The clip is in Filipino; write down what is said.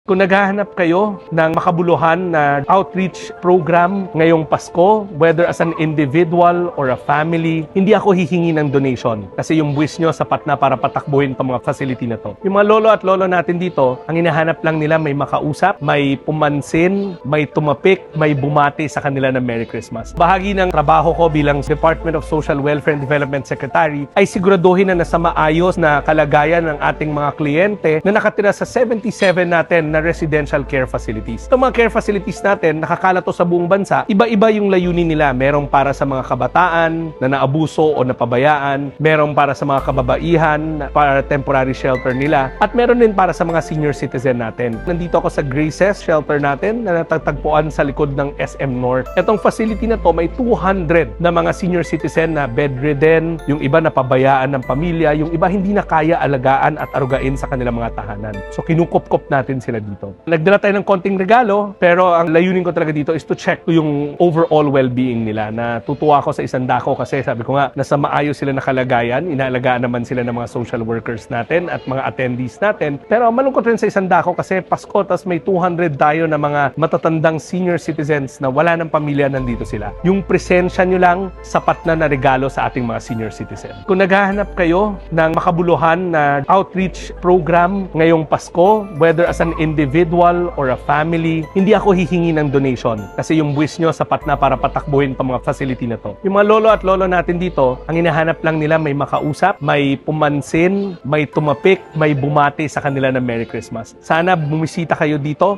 Kung naghahanap kayo ng makabuluhan na outreach program ngayong Pasko, whether as an individual or a family, hindi ako hihingi ng donation kasi yung buwis nyo sapat na para patakbuhin itong mga facility na to. Yung mga lolo at lolo natin dito, ang hinahanap lang nila may makausap, may pumansin, may tumapik, may bumati sa kanila ng Merry Christmas. Bahagi ng trabaho ko bilang Department of Social Welfare and Development Secretary ay siguraduhin na nasa maayos na kalagayan ng ating mga kliyente na nakatira sa 77 natin na residential care facilities. Itong mga care facilities natin, nakakalat to sa buong bansa. Iba-iba yung layunin nila. Merong para sa mga kabataan na naabuso o napabayaan. Merong para sa mga kababaihan, para temporary shelter nila. At meron din para sa mga senior citizen natin. Nandito ako sa Graces shelter natin na natatagpuan sa likod ng SM North. Itong facility na to may 200 na mga senior citizen na bedridden, yung iba napabayaan ng pamilya, yung iba hindi na kaya alagaan at arugain sa kanilang mga tahanan. So kinukop-kop natin sila dito. Nagdala tayo ng konting regalo, pero ang layunin ko talaga dito is to check yung overall well-being nila. Natutuwa ako sa isang dako kasi sabi ko nga, nasa maayos sila na kalagayan, inaalagaan naman sila ng mga social workers natin at mga attendees natin. Pero malungkot rin sa isang dako kasi Pasko, tas may 200 tayo na mga matatandang senior citizens na wala ng pamilya, nandito sila. Yung presensya nyo lang, sapat na na regalo sa ating mga senior citizen. Kung naghahanap kayo ng makabuluhan na outreach program ngayong Pasko, whether as an individual or a family, hindi ako hihingi ng donation kasi yung buwis nyo sapat na para patakbuhin itong mga facility na to. Yung mga lolo at lolo natin dito, ang hinahanap lang nila may makausap, may pumansin, may tumapik, may bumati sa kanila ng Merry Christmas. Sana bumisita kayo dito.